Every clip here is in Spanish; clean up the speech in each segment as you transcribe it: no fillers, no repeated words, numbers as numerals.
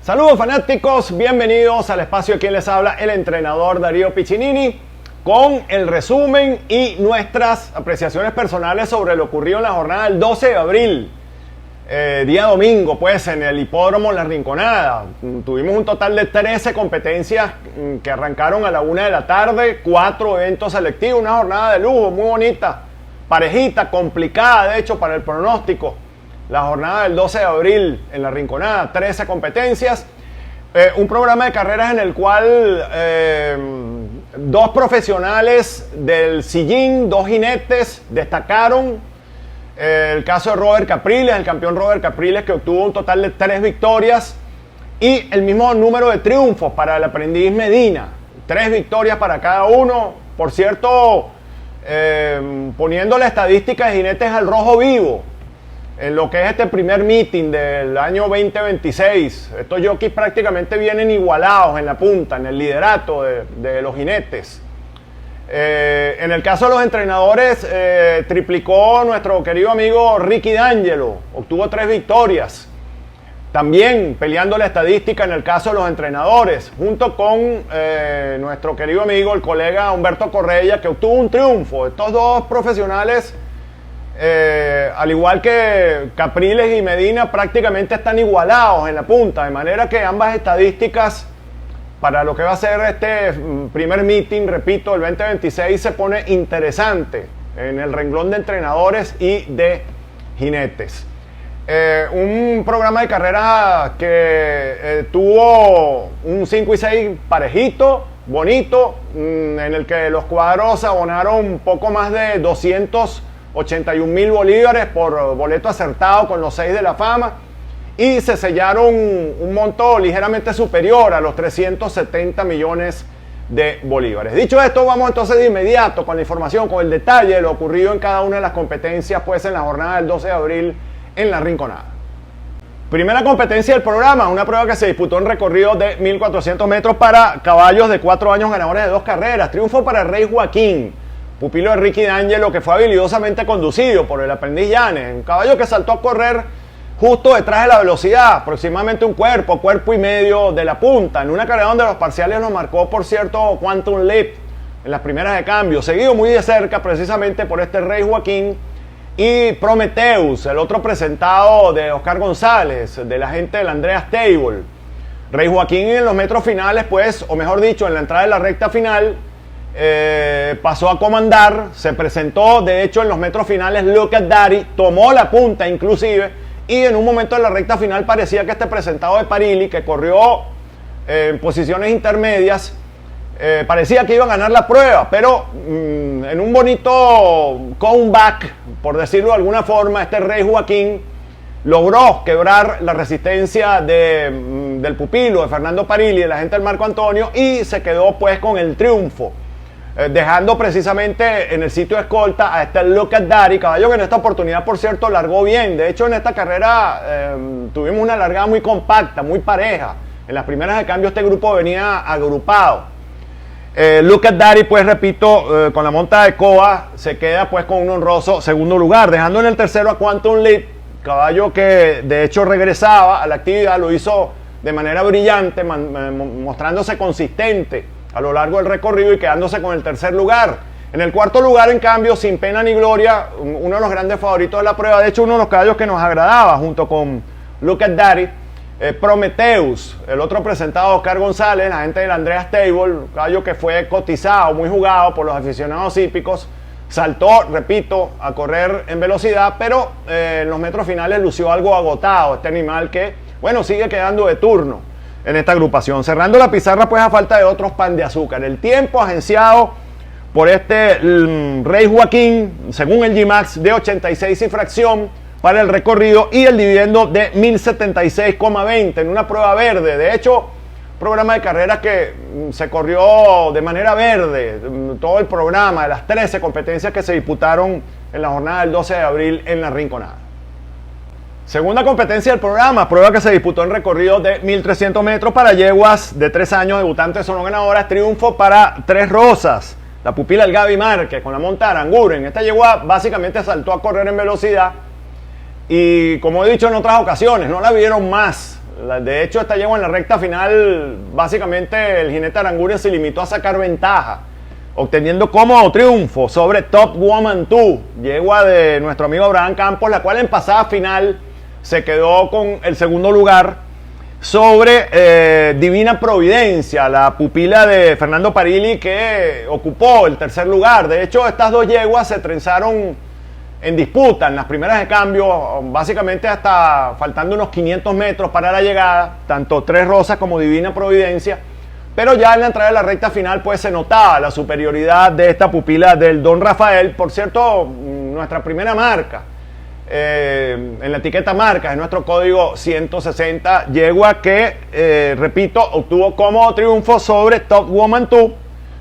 Saludos fanáticos, bienvenidos al espacio. Quien les habla, el entrenador Darío Piccinini, con el resumen y nuestras apreciaciones personales sobre lo ocurrido en la jornada del 12 de abril, día domingo, pues en el hipódromo La Rinconada. Tuvimos un total de 13 competencias que arrancaron a la 1 de la tarde, 4 eventos selectivos, una jornada de lujo muy bonita, parejita, complicada de hecho para el pronóstico. La jornada del 12 de abril en La Rinconada, 13 competencias, un programa de carreras en el cual dos profesionales del sillín, dos jinetes destacaron. El caso de Robert Capriles, el campeón Robert Capriles, que obtuvo un total de 3 victorias y el mismo número de triunfos para el aprendiz Medina, 3 victorias para cada uno. Por cierto, poniendo la estadística de jinetes al rojo vivo en lo que es este primer meeting del año 2026, estos jockeys prácticamente vienen igualados en la punta, en el liderato de los jinetes. En el caso de los entrenadores, triplicó nuestro querido amigo Ricky D'Angelo, obtuvo 3 victorias. También peleando la estadística en el caso de los entrenadores, junto con nuestro querido amigo, el colega Humberto Correia, que obtuvo un triunfo. Estos dos profesionales, al igual que Capriles y Medina, prácticamente están igualados en la punta, de manera que ambas estadísticas para lo que va a ser este primer meeting, repito, el 2026, se pone interesante en el renglón de entrenadores y de jinetes. Un programa de carreras que tuvo un 5 y 6 parejito, bonito, en el que los cuadros abonaron un poco más de 281,000 bolívares por boleto acertado con los 6 de la fama, y se sellaron un monto ligeramente superior a los 370 millones de bolívares. Dicho esto, vamos entonces de inmediato con la información, con el detalle de lo ocurrido en cada una de las competencias, pues en la jornada del 12 de abril en La Rinconada. Primera competencia del programa, una prueba que se disputó en recorrido de 1400 metros para caballos de 4 años, ganadores de 2 carreras. Triunfo para el Rey Joaquín, pupilo de Ricky D'Angelo, que fue habilidosamente conducido por el aprendiz Llanes, un caballo que saltó a correr justo detrás de la velocidad, aproximadamente un cuerpo y medio de la punta, en una carrera donde los parciales nos marcó, por cierto, Quantum Leap en las primeras de cambio, seguido muy de cerca precisamente por este Rey Joaquín y Prometheus, el otro presentado de Oscar González, de la gente del Andrea Stable. Rey Joaquín en los metros finales, pues, o mejor dicho, en la entrada de la recta final, pasó a comandar, se presentó, de hecho, en los metros finales Look at Daddy, tomó la punta inclusive, y en un momento de la recta final parecía que este presentado de Parilli, que corrió en posiciones intermedias, parecía que iba a ganar la prueba, pero en un bonito comeback, por decirlo de alguna forma, este Rey Joaquín logró quebrar la resistencia del pupilo de Fernando Parilli, de la gente del Marco Antonio, y se quedó pues con el triunfo, dejando precisamente en el sitio de escolta a este Look at Daddy, caballo que en esta oportunidad, por cierto, largó bien. De hecho, en esta carrera tuvimos una largada muy compacta, muy pareja. En las primeras de cambio este grupo venía agrupado. Look at Daddy, pues repito, con la monta de Coa, se queda pues con un honroso segundo lugar, dejando en el tercero a Quantum Leap, caballo que de hecho regresaba a la actividad, lo hizo de manera brillante, mostrándose consistente a lo largo del recorrido y quedándose con el tercer lugar. En el cuarto lugar, en cambio, sin pena ni gloria, uno de los grandes favoritos de la prueba, de hecho uno de los caballos que nos agradaba junto con Look at Daddy, Prometheus, el otro presentado Oscar González, la gente del Andrea Stable, un caballo que fue cotizado, muy jugado por los aficionados hípicos, saltó, repito, a correr en velocidad, pero en los metros finales lució algo agotado este animal que, bueno, sigue quedando de turno en esta agrupación. Cerrando la pizarra, pues a falta de otros pan de azúcar. El tiempo agenciado por este Rey Joaquín, según el GMAX, de 86 y fracción para el recorrido y el dividendo de 1076,20 en una prueba verde. De hecho, programa de carreras que se corrió de manera verde, todo el programa de las 13 competencias que se disputaron en la jornada del 12 de abril en La Rinconada. Segunda competencia del programa, prueba que se disputó en recorrido de 1300 metros para yeguas de 3 años, debutantes son ganadoras, triunfo para Tres Rosas, la pupila del Gaby Márquez con la monta de Aranguren. Esta yegua básicamente saltó a correr en velocidad y, como he dicho en otras ocasiones, no la vieron más De hecho, esta yegua en la recta final, básicamente el jinete Aranguren se limitó a sacar ventaja, obteniendo cómodo triunfo sobre Top Woman 2, yegua de nuestro amigo Abraham Campos, la cual en pasada final se quedó con el segundo lugar sobre Divina Providencia, la pupila de Fernando Parilli, que ocupó el tercer lugar. De hecho, estas dos yeguas se trenzaron en disputa en las primeras de cambio, básicamente hasta faltando unos 500 metros para la llegada, tanto Tres Rosas como Divina Providencia. Pero ya en la entrada de la recta final pues se notaba la superioridad de esta pupila del Don Rafael. Por cierto, nuestra primera marca en la etiqueta marca es nuestro código 160, yegua que, repito, obtuvo cómodo triunfo sobre Top Woman 2,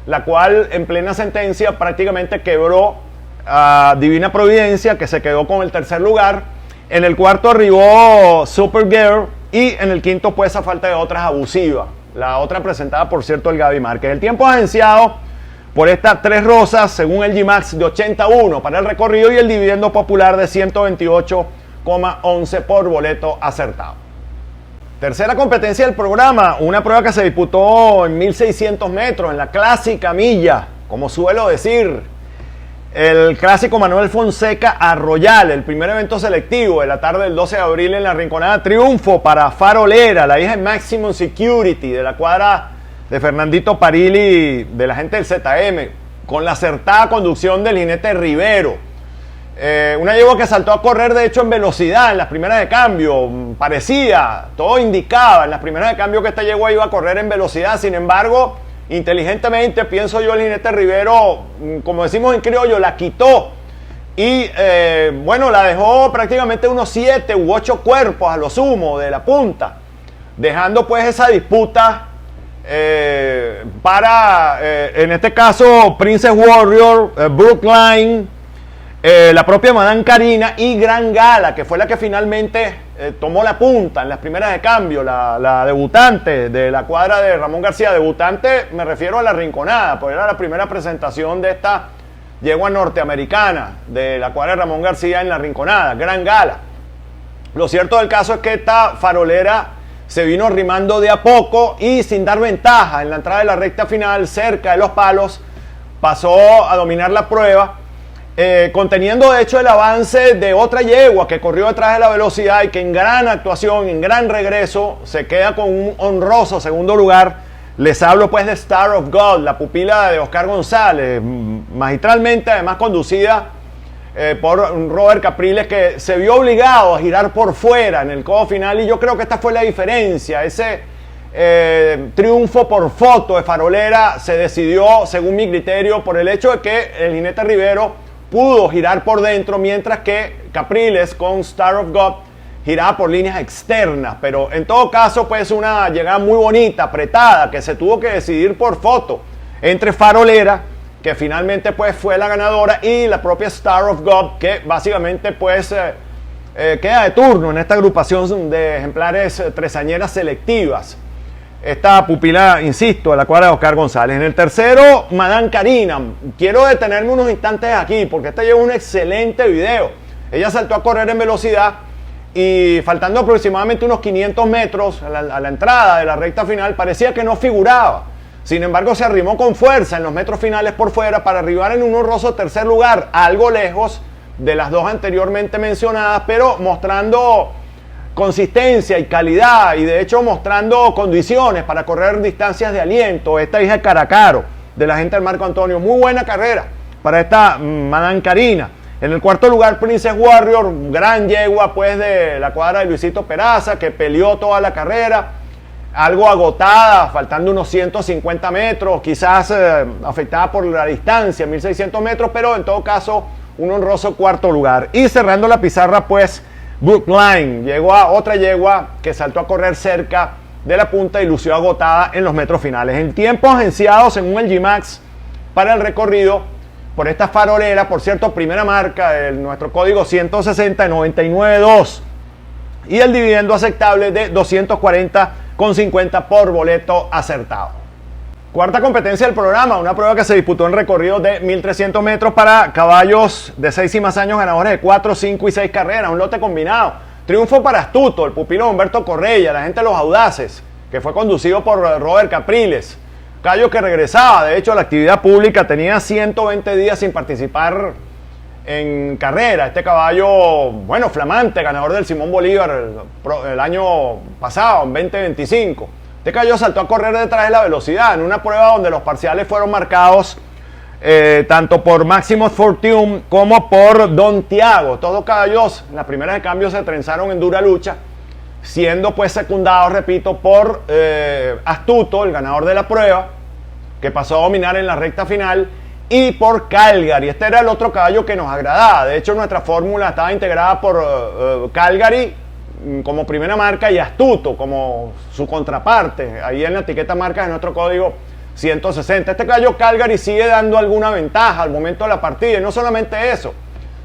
la cual en plena sentencia prácticamente quebró a Divina Providencia, que se quedó con el tercer lugar. En el cuarto arribó Supergirl y en el quinto pues a falta de otras Abusiva, la otra presentada por cierto el Gaby Márquez. El tiempo agenciado por estas Tres Rosas según el G-Max de 81 para el recorrido y el dividendo popular de 128,11 por boleto acertado. Tercera competencia del programa, una prueba que se disputó en 1600 metros en la clásica milla, como suelo decir, el clásico Manuel Fonseca Arroyal, el primer evento selectivo de la tarde del 12 de abril en la Rinconada. Triunfo para Farolera, la hija de Maximum Security, de la cuadra de Fernandito Parilli, de la gente del ZM, con la acertada conducción del jinete Rivero. Una yegua que saltó a correr de hecho en velocidad en las primeras de cambio, parecía, todo indicaba en las primeras de cambio que esta yegua iba a correr en velocidad. Sin embargo, inteligentemente, pienso yo, el jinete Rivero, como decimos en criollo, la quitó y bueno, la dejó prácticamente unos 7 u 8 cuerpos a lo sumo de la punta, dejando pues esa disputa para en este caso Princess Warrior, Brookline, la propia Madame Karina y Gran Gala, que fue la que finalmente tomó la punta en las primeras de cambio, la debutante de la cuadra de Ramón García. Debutante me refiero a la Rinconada, porque era la primera presentación de esta yegua norteamericana de la cuadra de Ramón García en la Rinconada, Gran Gala. Lo cierto del caso es que esta farolera se vino rimando de a poco y sin dar ventaja en la entrada de la recta final, cerca de los palos, pasó a dominar la prueba, conteniendo de hecho el avance de otra yegua que corrió detrás de la velocidad y que en gran actuación, en gran regreso, se queda con un honroso segundo lugar. Les hablo pues de Star of God, la pupila de Oscar González, magistralmente además conducida por Robert Capriles, que se vio obligado a girar por fuera en el codo final, y yo creo que esta fue la diferencia. Ese triunfo por foto de Farolera se decidió, según mi criterio, por el hecho de que el jinete Rivero pudo girar por dentro, mientras que Capriles con Star of God giraba por líneas externas. Pero en todo caso pues una llegada muy bonita, apretada, que se tuvo que decidir por foto entre Farolera, que finalmente pues fue la ganadora, y la propia Star of God, que básicamente pues queda de turno en esta agrupación de ejemplares tresañeras selectivas. Esta pupila, insisto, de la cuadra de Oscar González. En el tercero, Madame Karina. Quiero detenerme unos instantes aquí, porque esta lleva un excelente video. Ella saltó a correr en velocidad y faltando aproximadamente unos 500 metros a la entrada de la recta final, parecía que no figuraba. Sin embargo, se arrimó con fuerza en los metros finales por fuera para arribar en un honroso tercer lugar, algo lejos de las dos anteriormente mencionadas, pero mostrando consistencia y calidad, y de hecho mostrando condiciones para correr distancias de aliento. Esta hija de Caracaro, de la gente del Marco Antonio, muy buena carrera para esta Madame Karina. En el cuarto lugar, Princess Warrior, gran yegua pues de la cuadra de Luisito Peraza, que peleó toda la carrera, algo agotada, faltando unos 150 metros, quizás afectada por la distancia, 1600 metros, pero en todo caso un honroso cuarto lugar. Y cerrando la pizarra pues Brookline, llegó a otra yegua que saltó a correr cerca de la punta y lució agotada en los metros finales. En tiempos agenciados según el G-Max para el recorrido por esta farolera, por cierto, primera marca de nuestro código 160, 99.2, y el dividendo aceptable de 240,50 por boleto acertado. Cuarta competencia del programa, una prueba que se disputó en recorrido de 1300 metros para caballos de 6 y más años, ganadores de 4, 5 y 6 carreras, un lote combinado. Triunfo para Astuto, el pupilo Humberto Correia, la gente de los Audaces, que fue conducido por Robert Capriles. Caballo que regresaba, de hecho, a la actividad pública, tenía 120 días sin participar en carrera. Este caballo, bueno, flamante, ganador del Simón Bolívar el año pasado, en 2025. Este caballo saltó a correr detrás de la velocidad en una prueba donde los parciales fueron marcados tanto por Maximus Fortune como por Don Tiago. Estos dos caballos en las primeras de cambio se trenzaron en dura lucha, siendo pues secundados, repito, por Astuto, el ganador de la prueba, que pasó a dominar en la recta final, y por Calgary. Este era el otro caballo que nos agradaba. De hecho, nuestra fórmula estaba integrada por Calgary como primera marca y Astuto como su contraparte, ahí en la etiqueta marca de nuestro código 160. Este caballo Calgary sigue dando alguna ventaja al momento de la partida, y no solamente eso,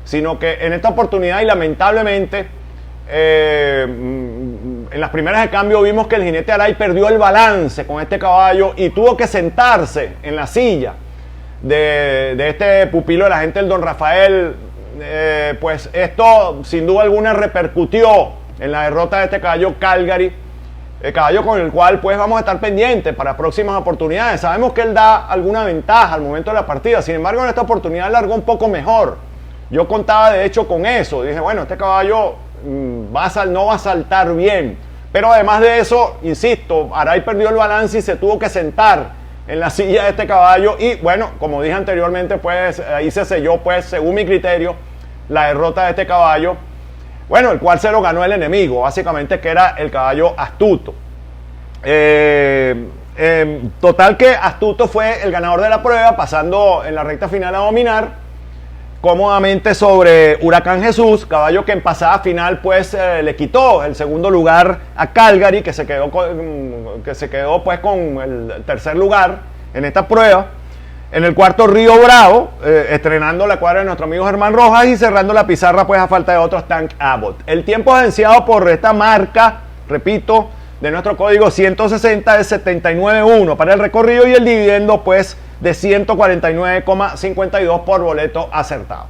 sino que en esta oportunidad, y lamentablemente, en las primeras de cambio vimos que el jinete Aray perdió el balance con este caballo y tuvo que sentarse en la silla de este pupilo de la gente del Don Rafael. Pues esto sin duda alguna repercutió en la derrota de este caballo Calgary, el caballo con el cual pues vamos a estar pendientes para próximas oportunidades. Sabemos que él da alguna ventaja al momento de la partida, sin embargo en esta oportunidad largó un poco mejor. Yo contaba de hecho con eso, dije bueno, este caballo no va a saltar bien, pero además de eso, insisto, Aray perdió el balance y se tuvo que sentar en la silla de este caballo, y bueno, como dije anteriormente, pues ahí se selló, pues según mi criterio, la derrota de este caballo, bueno, el cual se lo ganó el enemigo, básicamente, que era el caballo Astuto. Total que Astuto fue el ganador de la prueba, pasando en la recta final a dominar cómodamente sobre Huracán Jesús, caballo que en pasada final pues le quitó el segundo lugar a Calgary, que se quedó pues con el tercer lugar en esta prueba. En el cuarto, Río Bravo, estrenando la cuadra de nuestro amigo Germán Rojas, y cerrando la pizarra pues a falta de otros, Tank Abbott. El tiempo agenciado por esta marca, repito, de nuestro código 160 es 79.1 para el recorrido, y el dividendo pues de 149,52 por boleto acertado.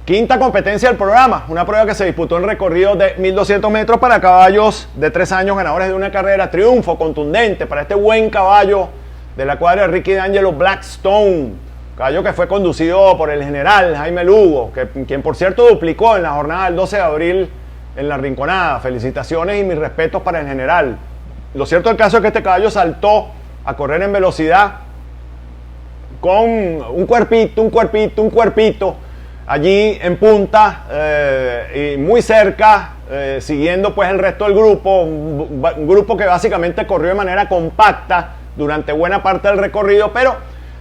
Quinta competencia del programa, una prueba que se disputó en recorrido de 1200 metros para caballos de 3 años, ganadores de una carrera. Triunfo contundente para este buen caballo de la cuadra de Ricky D'Angelo, Blackstone, caballo que fue conducido por el general Jaime Lugo, quien por cierto duplicó en la jornada del 12 de abril en la Rinconada. Felicitaciones y mis respetos para el general. Lo cierto del caso es que este caballo saltó a correr en velocidad con un cuerpito allí en punta, y muy cerca, siguiendo pues el resto del grupo, un grupo que básicamente corrió de manera compacta durante buena parte del recorrido, pero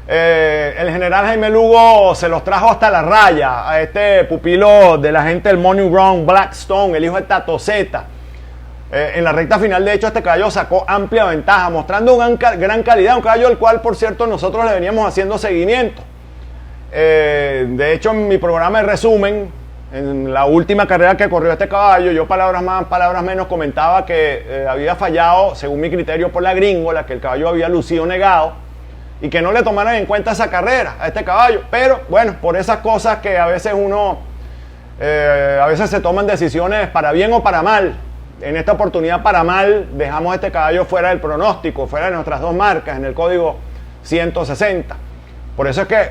el general Jaime Lugo se los trajo hasta la raya a este pupilo de la gente del Money Ground, Blackstone, el hijo de Tato Zeta. En la recta final, de hecho, este caballo sacó amplia ventaja, mostrando una gran calidad, un caballo al cual, por cierto, nosotros le veníamos haciendo seguimiento. De hecho, en mi programa de resumen, en la última carrera que corrió este caballo, yo palabras más, palabras menos comentaba que había fallado, según mi criterio, por la gringola, que el caballo había lucido negado y que no le tomaran en cuenta esa carrera a este caballo. Pero bueno, por esas cosas que a veces a veces se toman decisiones para bien o para mal. En esta oportunidad para mal, dejamos este caballo fuera del pronóstico, fuera de nuestras dos marcas en el código 160. Por eso es que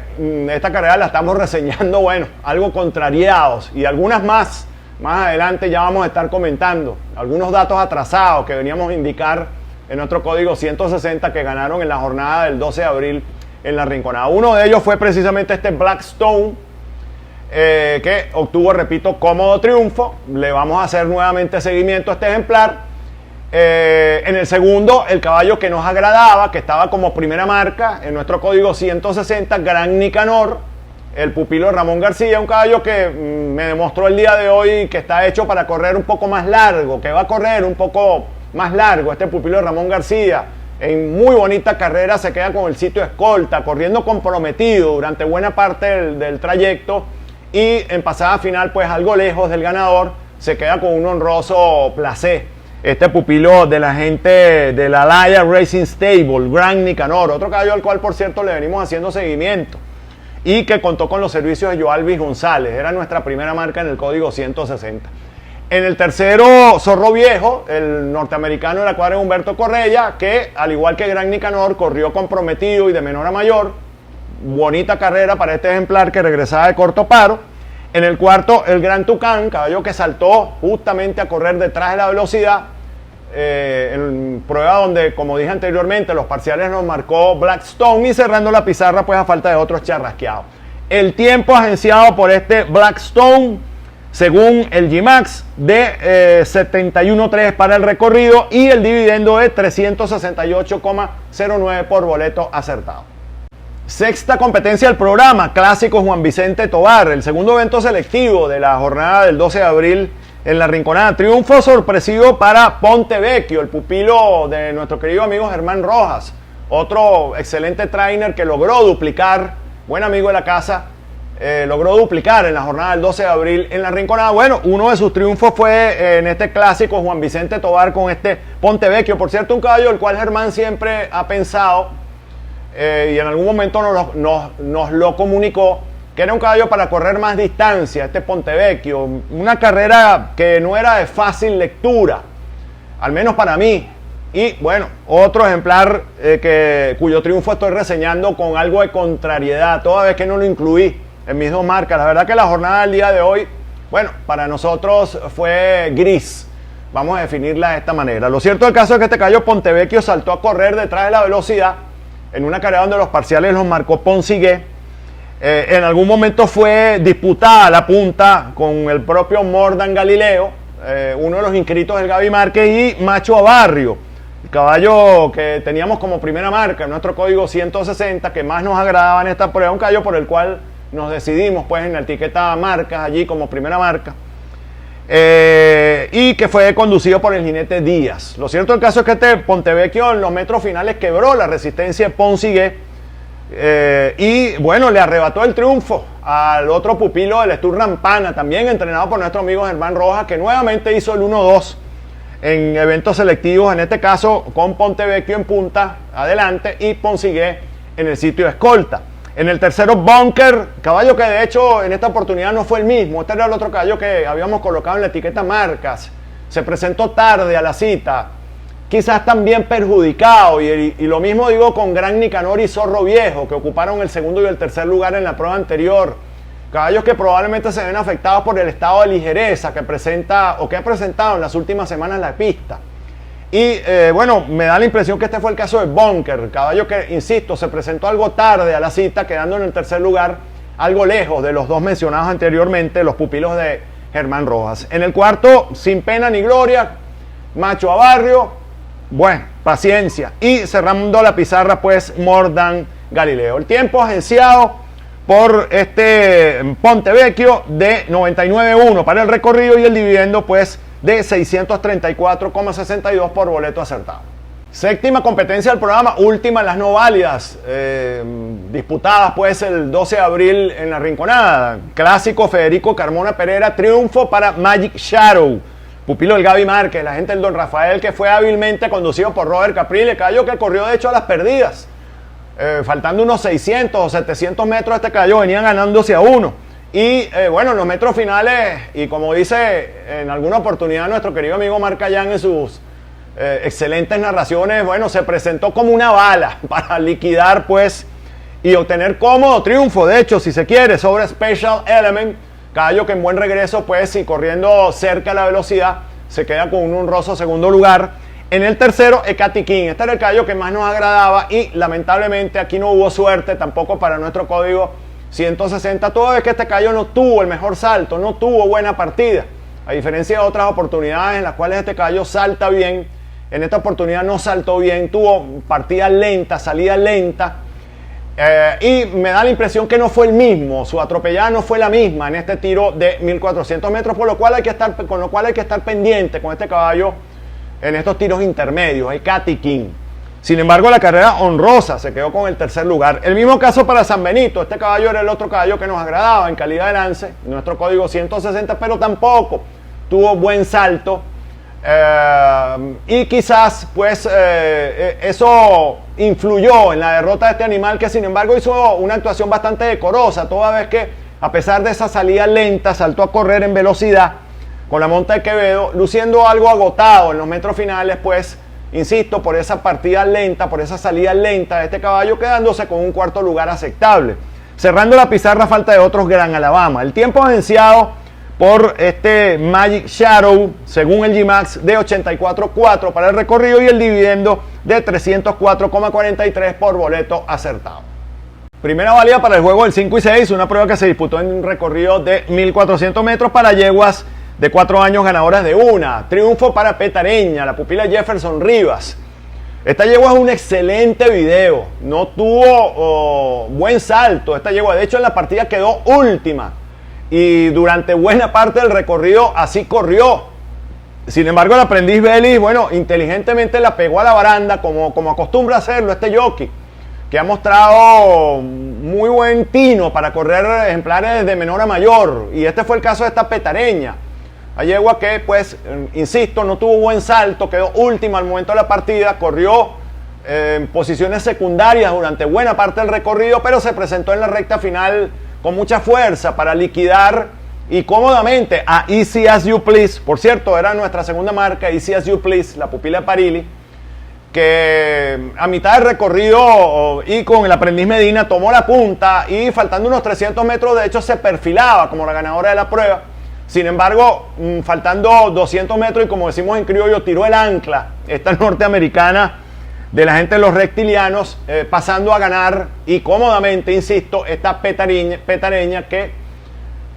esta carrera la estamos reseñando, bueno, algo contrariados, y algunas más adelante ya vamos a estar comentando. Algunos datos atrasados que veníamos a indicar en nuestro código 160 que ganaron en la jornada del 12 de abril en la Rinconada. Uno de ellos fue precisamente este Blackstone, que obtuvo, repito, cómodo triunfo. Le vamos a hacer nuevamente seguimiento a este ejemplar. En el segundo, el caballo que nos agradaba, que estaba como primera marca en nuestro código 160, Gran Nicanor, el pupilo de Ramón García, un caballo que me demostró el día de hoy que está hecho para correr un poco más largo, que va a correr un poco más largo. Este pupilo de Ramón García, en muy bonita carrera, se queda con el sitio escolta, corriendo comprometido durante buena parte del trayecto, y en pasada final, pues algo lejos del ganador, se queda con un honroso placé. Este pupilo de la gente de la Laya Racing Stable, Gran Nicanor, otro caballo al cual, por cierto, le venimos haciendo seguimiento, y que contó con los servicios de Joalvis González. Era nuestra primera marca en el código 160. En el tercero, Zorro Viejo, el norteamericano de la cuadra Humberto Correia, que al igual que Gran Nicanor, corrió comprometido y de menor a mayor. Bonita carrera para este ejemplar que regresaba de corto paro. En el cuarto, el Gran Tucán, caballo que saltó justamente a correr detrás de la velocidad. En prueba donde, como dije anteriormente, los parciales nos marcó Blackstone, y cerrando la pizarra pues a falta de otros charrasqueados. El tiempo agenciado por este Blackstone, según el GMAX, de 71.3 para el recorrido y el dividendo de 368,09 por boleto acertado. Sexta competencia del programa, Clásico Juan Vicente Tovar, el segundo evento selectivo de la jornada del 12 de abril en la Rinconada. Triunfo sorpresivo para Ponte Vecchio, el pupilo de nuestro querido amigo Germán Rojas, otro excelente trainer que logró duplicar, buen amigo de la casa, logró duplicar en la jornada del 12 de abril en la Rinconada. Bueno, uno de sus triunfos fue en este Clásico Juan Vicente Tovar con este Ponte Vecchio, por cierto un caballo el cual Germán siempre ha pensado y en algún momento nos lo comunicó, que era un caballo para correr más distancia, este Ponte Vecchio, una carrera que no era de fácil lectura, al menos para mí. Y bueno, otro ejemplar cuyo triunfo estoy reseñando con algo de contrariedad, toda vez que no lo incluí en mis dos marcas. La verdad que la jornada del día de hoy, bueno, para nosotros fue gris, vamos a definirla de esta manera. Lo cierto del caso es que este caballo Ponte Vecchio saltó a correr detrás de la velocidad en una carrera donde los parciales los marcó Ponsigué. En algún momento fue disputada la punta con el propio Mordan Galileo, uno de los inscritos del Gaby Márquez, y Macho a Barrio, el caballo que teníamos como primera marca en nuestro código 160, que más nos agradaba en esta prueba, un caballo por el cual nos decidimos pues en la etiqueta marcas allí como primera marca, y que fue conducido por el jinete Díaz. Lo cierto del caso es que este Ponte Vecchio en los metros finales quebró la resistencia de Ponsigué, y bueno, le arrebató el triunfo al otro pupilo del Stur Rampana, también entrenado por nuestro amigo Germán Rojas, que nuevamente hizo el 1-2 en eventos selectivos, en este caso con Ponte Vecchio en punta adelante y Ponsigué en el sitio de escolta. En el tercero, Bunker, caballo que de hecho en esta oportunidad no fue el mismo, este era el otro caballo que habíamos colocado en la etiqueta marcas, se presentó tarde a la cita, quizás también perjudicado, y lo mismo digo con Gran Nicanor y Zorro Viejo, que ocuparon el segundo y el tercer lugar en la prueba anterior. Caballos que probablemente se ven afectados por el estado de ligereza que presenta o que ha presentado en las últimas semanas la pista. Y bueno, me da la impresión que este fue el caso de Bunker, caballo que, insisto, se presentó algo tarde a la cita, quedando en el tercer lugar, algo lejos de los dos mencionados anteriormente, los pupilos de Germán Rojas. En el cuarto, Sin Pena ni Gloria, Macho a Barrio, bueno, paciencia. Y cerrando la pizarra, pues, Mordan Galileo. El tiempo agenciado por este Ponte Vecchio de 99.1 para el recorrido y el dividendo, pues, de 634,62 por boleto acertado. Séptima competencia del programa, última en las no válidas, disputadas pues el 12 de abril en la Rinconada. Clásico Federico Carmona Pereira, triunfo para Magic Shadow, pupilo del Gaby Márquez, la gente del Don Rafael, que fue hábilmente conducido por Robert Caprile, caballo que corrió de hecho a las perdidas. Faltando unos 600 o 700 metros este caballo venía ganándose a uno. Y bueno, en los metros finales, y como dice en alguna oportunidad nuestro querido amigo Marc Cayán en sus excelentes narraciones, bueno, se presentó como una bala para liquidar pues y obtener cómodo triunfo, de hecho, si se quiere, sobre Special Element, caballo que en buen regreso pues y corriendo cerca a la velocidad se queda con un honroso segundo lugar. En el tercero, Ecati King, este era el caballo que más nos agradaba y lamentablemente aquí no hubo suerte tampoco para nuestro código 160, toda vez que este caballo no tuvo el mejor salto, no tuvo buena partida, a diferencia de otras oportunidades en las cuales este caballo salta bien. En esta oportunidad no saltó bien, tuvo partida lenta, salida lenta, y me da la impresión que no fue el mismo, su atropellada no fue la misma en este tiro de 1400 metros, con lo cual hay que estar pendiente con este caballo en estos tiros intermedios, Ecati King. Sin embargo, la carrera honrosa, se quedó con el tercer lugar. El mismo caso para San Benito, este caballo era el otro caballo que nos agradaba en calidad de lance, nuestro código 160, pero tampoco tuvo buen salto. Y quizás pues eso influyó en la derrota de este animal, que sin embargo hizo una actuación bastante decorosa, toda vez que a pesar de esa salida lenta saltó a correr en velocidad, con la monta de Quevedo, luciendo algo agotado en los metros finales, pues, insisto, por esa partida lenta, por esa salida lenta de este caballo, quedándose con un cuarto lugar aceptable. Cerrando la pizarra, falta de otros Gran Alabama. El tiempo agenciado por este Magic Shadow, según el G-Max, de 84.4 para el recorrido y el dividendo de 304.43 por boleto acertado. Primera válida para el juego del 5 y 6, una prueba que se disputó en un recorrido de 1400 metros para yeguas de 4 años ganadoras de una. Triunfo para Petareña, la pupila Jefferson Rivas. Esta yegua es un excelente video, no tuvo buen salto esta yegua, de hecho en la partida quedó última y durante buena parte del recorrido así corrió. Sin embargo, el aprendiz Bellis, bueno, inteligentemente la pegó a la baranda como acostumbra hacerlo este jockey, que ha mostrado muy buen tino para correr ejemplares de menor a mayor, y este fue el caso de esta Petareña. La yegua que, pues, insisto, no tuvo buen salto, quedó última al momento de la partida, corrió en posiciones secundarias durante buena parte del recorrido, pero se presentó en la recta final con mucha fuerza para liquidar y cómodamente a Easy As You Please. Por cierto, era nuestra segunda marca, Easy As You Please, la pupila de Parili, que a mitad del recorrido y con el aprendiz Medina tomó la punta y faltando unos 300 metros de hecho se perfilaba como la ganadora de la prueba. Sin embargo, faltando 200 metros y como decimos en criollo, tiró el ancla esta norteamericana de la gente de los reptilianos, pasando a ganar y cómodamente, insisto, esta Petareña que,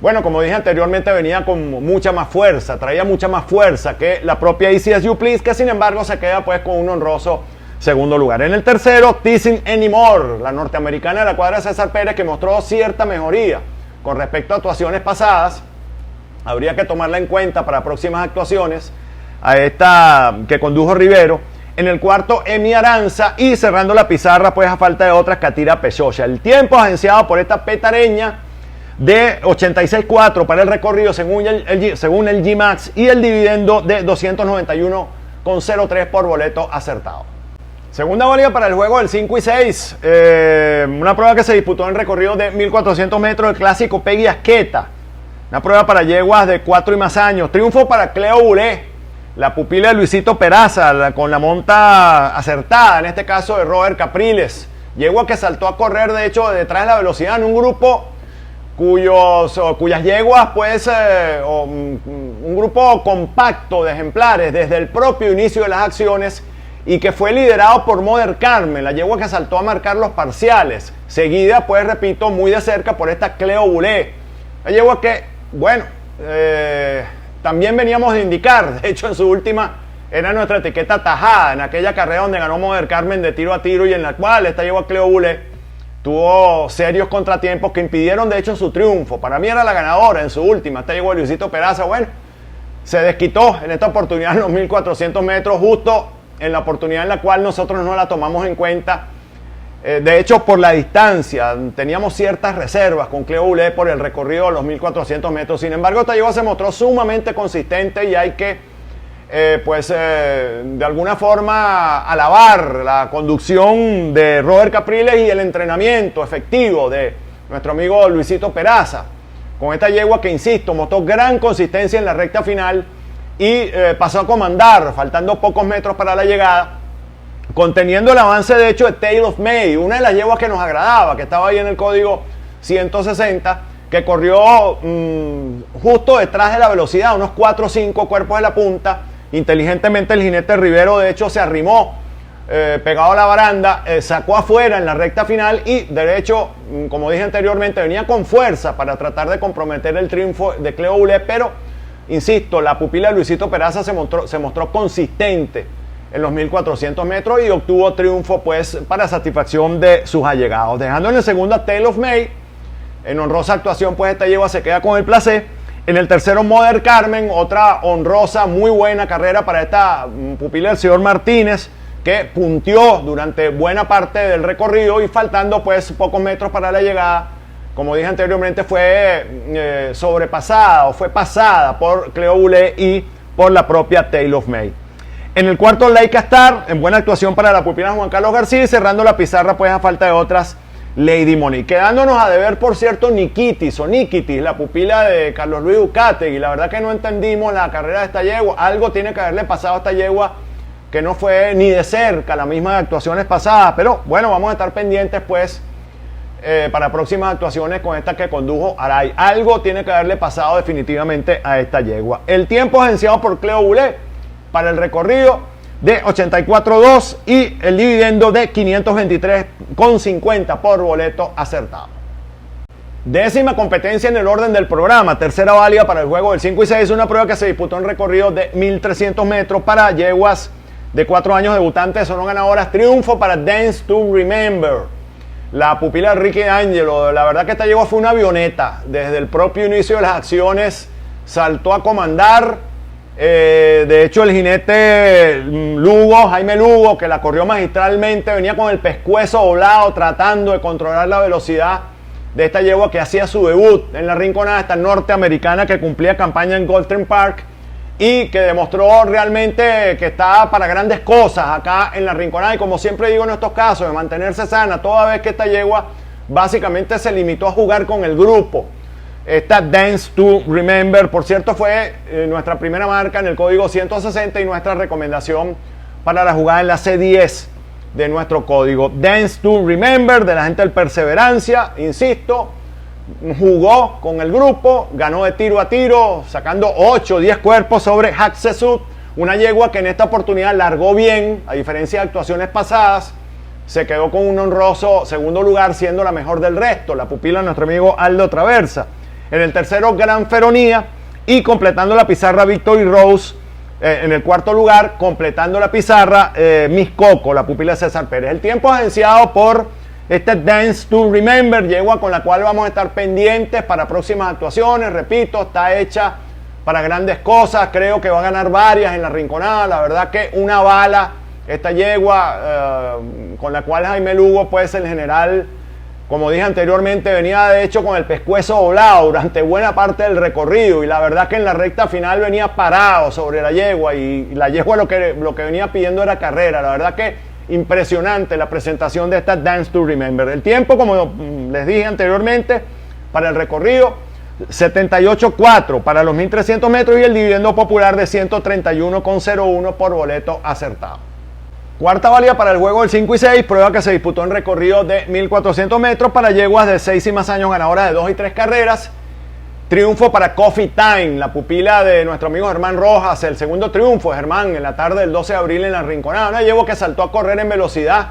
bueno, como dije anteriormente, venía con mucha más fuerza, traía mucha más fuerza que la propia Easy As You Please, que sin embargo se queda pues con un honroso segundo lugar. En el tercero, Teasing Anymore, la norteamericana de la cuadra de César Pérez, que mostró cierta mejoría con respecto a actuaciones pasadas. Habría que tomarla en cuenta para próximas actuaciones a esta que condujo Rivero. En el cuarto, Emi Aranza, y cerrando la pizarra, pues a falta de otras, Catira Pechocha. El tiempo agenciado por esta Petareña de 86.4 para el recorrido según el G-Max y el dividendo de 291.03 por boleto acertado. Segunda válida para el juego del 5 y 6. Una prueba que se disputó en el recorrido de 1400 metros, el clásico Peggy Asqueta. Una prueba para yeguas de 4 y más años. Triunfo para Cleo Bulé, la pupila de Luisito Peraza, con la monta acertada, en este caso de Robert Capriles. Yegua que saltó a correr, de hecho, detrás de la velocidad en un grupo cuyas yeguas, pues, un grupo compacto de ejemplares desde el propio inicio de las acciones y que fue liderado por Mother Carmen, la yegua que saltó a marcar los parciales. Seguida, pues, repito, muy de cerca por esta Cleo Bulé. La yegua que, bueno, también veníamos de indicar, de hecho en su última era nuestra etiqueta tajada, en aquella carrera donde ganó Mother Carmen de tiro a tiro y en la cual esta yegua Cleo Bulé tuvo serios contratiempos que impidieron de hecho su triunfo. Para mí era la ganadora en su última, esta yegua Luisito Peraza, bueno, se desquitó en esta oportunidad en los 1400 metros, justo en la oportunidad en la cual nosotros no la tomamos en cuenta. De hecho, por la distancia, teníamos ciertas reservas con Cleo Bulé por el recorrido de los 1400 metros. Sin embargo, esta yegua se mostró sumamente consistente y hay que, de alguna forma, alabar la conducción de Robert Capriles y el entrenamiento efectivo de nuestro amigo Luisito Peraza. Con esta yegua que, insisto, mostró gran consistencia en la recta final y pasó a comandar, faltando pocos metros para la llegada, conteniendo el avance de hecho de Tale of May, una de las yeguas que nos agradaba, que estaba ahí en el código 160, que corrió justo detrás de la velocidad, unos 4 o 5 cuerpos de la punta. Inteligentemente el jinete Rivero de hecho se arrimó pegado a la baranda, sacó afuera en la recta final y de hecho, como dije anteriormente, venía con fuerza para tratar de comprometer el triunfo de Cleo Bulé, pero insisto, la pupila de Luisito Peraza se mostró consistente en los 1400 metros y obtuvo triunfo pues para satisfacción de sus allegados. Dejando en el segundo a Tale of May, en honrosa actuación pues esta yegua se queda con el placé. En el tercero Mother Carmen, otra honrosa, muy buena carrera para esta pupila del señor Martínez, que punteó durante buena parte del recorrido y faltando pues pocos metros para la llegada, como dije anteriormente, fue sobrepasada o fue pasada por Cleo Bulé y por la propia Tale of May. En el cuarto, Laika Star, en buena actuación para la pupila Juan Carlos García, y cerrando la pizarra, pues a falta de otras, Lady Money. Quedándonos a deber, por cierto, Nikitis, la pupila de Carlos Luis Ucategui. La verdad que no entendimos la carrera de esta yegua. Algo tiene que haberle pasado a esta yegua que no fue ni de cerca las mismas actuaciones pasadas. Pero bueno, vamos a estar pendientes pues para próximas actuaciones con esta que condujo Aray. Algo tiene que haberle pasado definitivamente a esta yegua. El tiempo agenciado por Cleo Boulet para el recorrido de 84.2 y el dividendo de 523,50 por boleto acertado. Décima competencia en el orden del programa, tercera válida para el juego del 5 y 6, una prueba que se disputó en recorrido de 1.300 metros para yeguas de 4 años debutantes, son ganadoras. Triunfo para Dance to Remember, la pupila de Ricky Angelo. La verdad que esta yegua fue una avioneta, desde el propio inicio de las acciones saltó a comandar. De hecho, el jinete Lugo, Jaime Lugo, que la corrió magistralmente, venía con el pescuezo doblado tratando de controlar la velocidad de esta yegua que hacía su debut en la rinconada, esta norteamericana que cumplía campaña en Golden Park y que demostró realmente que estaba para grandes cosas acá en la rinconada. Y como siempre digo en estos casos, de mantenerse sana, toda vez que esta yegua básicamente se limitó a jugar con el grupo. Esta Dance to Remember, por cierto, fue nuestra primera marca en el código 160 y nuestra recomendación para la jugada en la C10 de nuestro código. Dance to Remember, de la gente del Perseverancia, insisto, jugó con el grupo, ganó de tiro a tiro, sacando 8 o 10 cuerpos sobre Haksesut, una yegua que en esta oportunidad largó bien, a diferencia de actuaciones pasadas. Se quedó con un honroso segundo lugar, siendo la mejor del resto, la pupila de nuestro amigo Aldo Traversa. En el tercero, Gran Feronía, y completando la pizarra, Victory Rose. En el cuarto lugar, completando la pizarra, Miss Coco, la pupila de César Pérez. El tiempo agenciado por este Dance to Remember, yegua con la cual vamos a estar pendientes para próximas actuaciones. Repito, está hecha para grandes cosas. Creo que va a ganar varias en la rinconada. La verdad que una bala, esta yegua con la cual Jaime Lugo, pues el general, como dije anteriormente, venía de hecho con el pescuezo doblado durante buena parte del recorrido, y la verdad que en la recta final venía parado sobre la yegua, y la yegua lo que venía pidiendo era carrera. La verdad que impresionante la presentación de esta Dance to Remember. El tiempo, como les dije anteriormente, para el recorrido 78.4 para los 1.300 metros y el dividendo popular de 131,01 por boleto acertado. Cuarta válida para el juego del 5 y 6, prueba que se disputó en recorrido de 1.400 metros para yeguas de 6 y más años, ganadoras de 2 y 3 carreras. Triunfo para Coffee Time, la pupila de nuestro amigo Germán Rojas, el segundo triunfo de Germán en la tarde del 12 de abril en la rinconada. Una yegua que saltó a correr en velocidad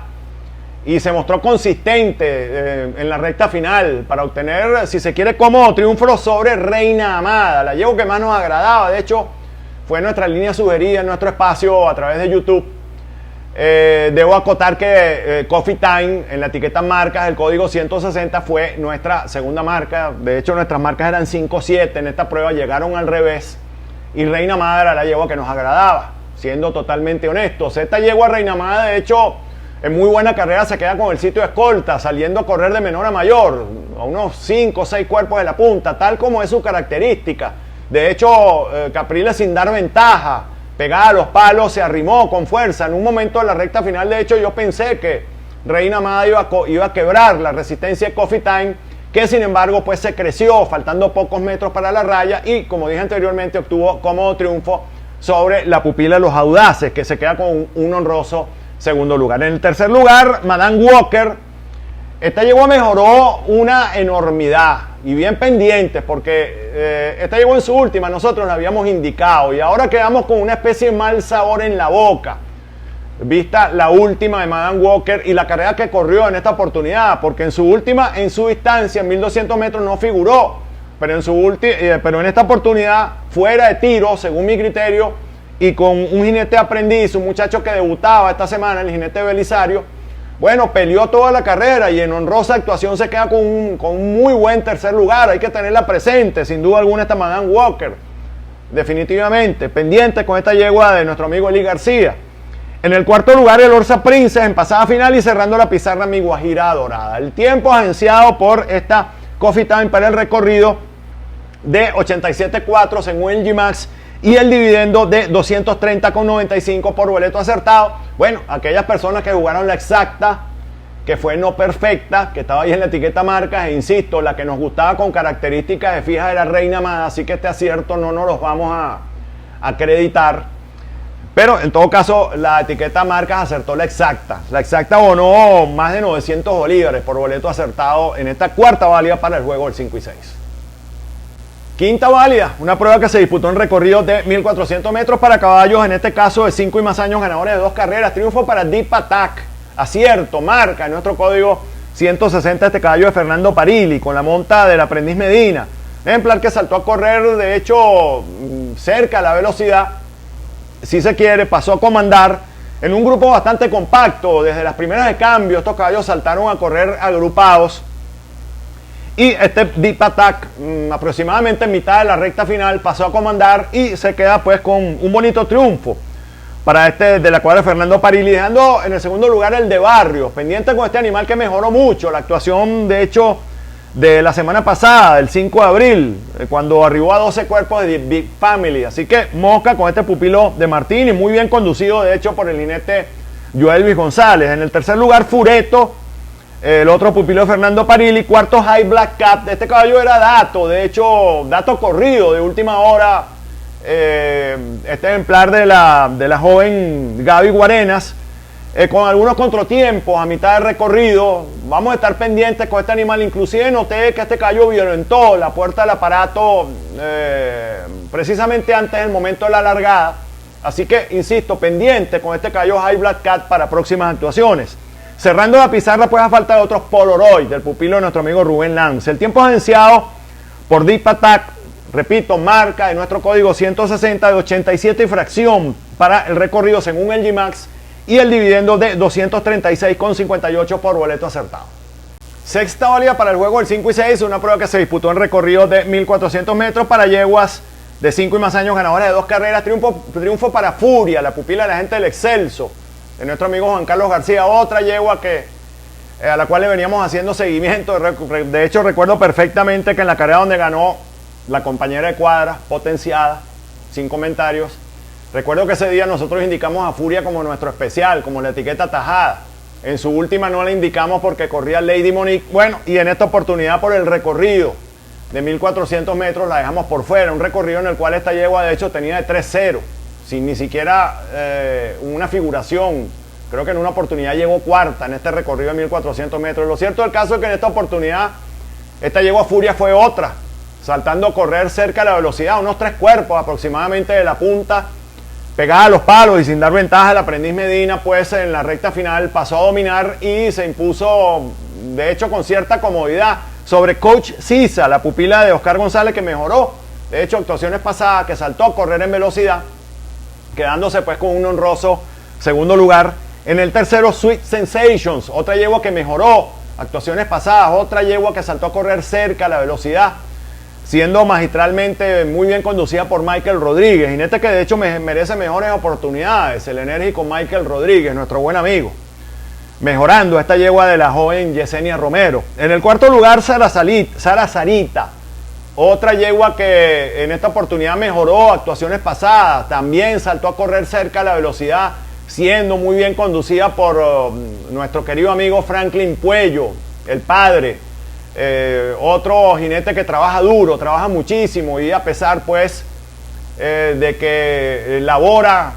y se mostró consistente en la recta final para obtener, si se quiere, cómodo triunfo sobre Reina Amada, la yegua que más nos agradaba. De hecho, fue nuestra línea sugerida en nuestro espacio a través de YouTube. Debo acotar que Coffee Time en la etiqueta marcas, el código 160, fue nuestra segunda marca. De hecho, nuestras marcas eran 5-7 en esta prueba, llegaron al revés, y Reina Amada era la yegua que nos agradaba, siendo totalmente honestos. Esta yegua Reina Amada, de hecho, en muy buena carrera se queda con el sitio de escolta, saliendo a correr de menor a mayor, a unos 5 o 6 cuerpos de la punta, tal como es su característica. De hecho, Capriles, sin dar ventaja, pegada a los palos, se arrimó con fuerza. En un momento de la recta final, de hecho, yo pensé que Reina Amada iba a quebrar la resistencia de Coffee Time, que sin embargo pues se creció, faltando pocos metros para la raya, y como dije anteriormente, obtuvo cómodo triunfo sobre la pupila de los Audaces, que se queda con un honroso segundo lugar. En el tercer lugar, Madame Walker. Esta yegua mejoró una enormidad, y bien pendientes, porque esta yegua en su última nosotros la habíamos indicado, y ahora quedamos con una especie de mal sabor en la boca, vista la última de Madame Walker y la carrera que corrió en esta oportunidad, porque en su distancia, en 1.200 metros, no figuró, pero en esta oportunidad, fuera de tiro, según mi criterio, y con un jinete aprendiz, un muchacho que debutaba esta semana, el jinete Belisario. Bueno, peleó toda la carrera y en honrosa actuación se queda con un muy buen tercer lugar. Hay que tenerla presente, sin duda alguna, esta Madame Walker. Definitivamente, pendiente con esta yegua de nuestro amigo Eli García. En el cuarto lugar, el Orsa Princess en pasada final, y cerrando la pizarra, mi Guajira Dorada. El tiempo agenciado por esta Coffee Time para el recorrido de 87.4 según el G-Max, y el dividendo de 230,95 por boleto acertado. Bueno, aquellas personas que jugaron la exacta que fue no perfecta, que estaba ahí en la etiqueta marcas, e insisto, la que nos gustaba con características de fija era Reina Amada, así que este acierto no nos los vamos a acreditar. Pero en todo caso, la etiqueta marcas acertó la exacta. La exacta abonó más de 900 bolívares por boleto acertado en esta cuarta válida para el juego del 5 y 6. Quinta válida, una prueba que se disputó en recorrido de 1400 metros para caballos, en este caso de 5 y más años, ganadores de 2 carreras. Triunfo para Deep Attack. Acierto, marca en nuestro código 160 este caballo de Fernando Parili con la monta del aprendiz Medina. Ejemplar que saltó a correr, de hecho, cerca a la velocidad, si se quiere, pasó a comandar en un grupo bastante compacto. Desde las primeras de cambio, estos caballos saltaron a correr agrupados. Y este Deep Attack, aproximadamente en mitad de la recta final, pasó a comandar y se queda pues con un bonito triunfo para este de la cuadra de Fernando Parili, dejando en el segundo lugar el de Barrios, pendiente con este animal que mejoró mucho la actuación, de hecho, de la semana pasada, el 5 de abril, cuando arribó a 12 cuerpos de Big Family. Así que mosca con este pupilo de Martín y muy bien conducido, de hecho, por el jinete Joelvis González. En el tercer lugar, Fureto, el otro pupilo de Fernando Parili. Cuarto, High Black Cap. De este caballo era Dato, de hecho, Dato corrido de última hora. Este ejemplar de la joven Gaby Guarenas, con algunos contratiempos a mitad del recorrido. Vamos a estar pendientes con este animal. Inclusive noté que este caballo violentó la puerta del aparato precisamente antes del momento de la largada. Así que, insisto, pendiente con este caballo High Black Cat para próximas actuaciones. Cerrando la pizarra, pues a falta de otros Polaroid, del pupilo de nuestro amigo Rubén Lance. El tiempo agenciado por Deep Attack, repito, marca de nuestro código 160 de 87 y fracción para el recorrido según el G-Max, y el dividendo de 236,58 por boleto acertado. Sexta válida para el juego del 5 y 6, una prueba que se disputó en recorrido de 1400 metros para yeguas de 5 y más años, ganadores de 2 carreras. Triunfo para Furia, la pupila de la gente del Excelso, de nuestro amigo Juan Carlos García, otra yegua a la cual le veníamos haciendo seguimiento. De hecho, recuerdo perfectamente que en la carrera donde ganó la compañera de cuadra, potenciada, sin comentarios, recuerdo que ese día nosotros indicamos a Furia como nuestro especial, como la etiqueta tajada. En su última no la indicamos porque corría Lady Monique. Bueno, y en esta oportunidad por el recorrido de 1400 metros la dejamos por fuera. Un recorrido en el cual esta yegua de hecho tenía de 3-0, sin ni siquiera una figuración. Creo que en una oportunidad llegó cuarta en este recorrido de 1400 metros. Lo cierto del caso es que en esta oportunidad esta yegua Furia fue otra, saltando a correr cerca de la velocidad, unos 3 cuerpos aproximadamente de la punta, pegada a los palos y sin dar ventaja al aprendiz Medina, pues en la recta final pasó a dominar y se impuso, de hecho, con cierta comodidad sobre Coach Sisa, la pupila de Oscar González, que mejoró, de hecho, actuaciones pasadas, que saltó a correr en velocidad, quedándose pues con un honroso segundo lugar. En el tercero, Sweet Sensations, otra yegua que mejoró actuaciones pasadas, otra yegua que saltó a correr cerca a la velocidad, siendo magistralmente muy bien conducida por Michael Rodríguez, jinete que de hecho merece mejores oportunidades, el enérgico Michael Rodríguez, nuestro buen amigo, mejorando esta yegua de la joven Yesenia Romero. En el cuarto lugar, Sara Sarita, otra yegua que en esta oportunidad mejoró actuaciones pasadas, también saltó a correr cerca a la velocidad, siendo muy bien conducida por nuestro querido amigo Franklin Puello, el padre. Otro jinete que trabaja duro, trabaja muchísimo, y a pesar pues de que labora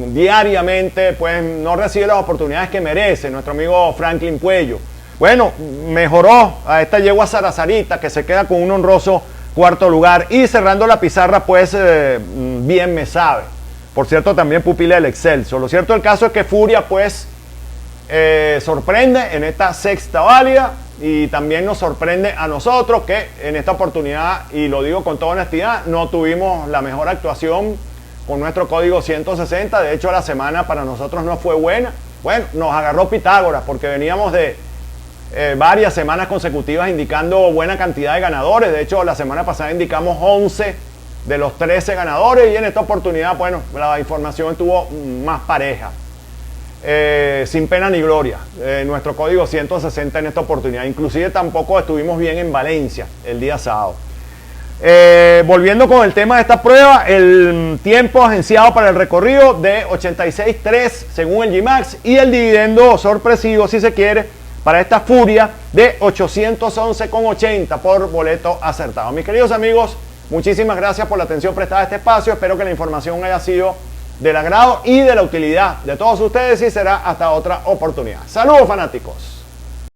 diariamente, pues no recibe las oportunidades que merece nuestro amigo Franklin Puello. Bueno, mejoró a esta yegua Sarasarita, que se queda con un honroso cuarto lugar, y cerrando la pizarra pues bien me sabe, por cierto también pupila del Excelso. Lo cierto del caso es que Furia pues sorprende en esta sexta válida, y también nos sorprende a nosotros que en esta oportunidad, y lo digo con toda honestidad, no tuvimos la mejor actuación con nuestro código 160. De hecho, la semana para nosotros no fue buena. Bueno, nos agarró Pitágoras porque veníamos de varias semanas consecutivas indicando buena cantidad de ganadores. De hecho, la semana pasada indicamos 11 de los 13 ganadores, y en esta oportunidad, bueno, la información estuvo más pareja. Sin pena ni gloria, nuestro código 160 en esta oportunidad. Inclusive tampoco estuvimos bien en Valencia el día sábado. Volviendo con el tema de esta prueba, el tiempo agenciado para el recorrido de 86.3 según el G-Max, y el dividendo sorpresivo, si se quiere, para esta furia de 811,80 por boleto acertado. Mis queridos amigos, muchísimas gracias por la atención prestada a este espacio. Espero que la información haya sido del agrado y de la utilidad de todos ustedes y será hasta otra oportunidad. Saludos fanáticos.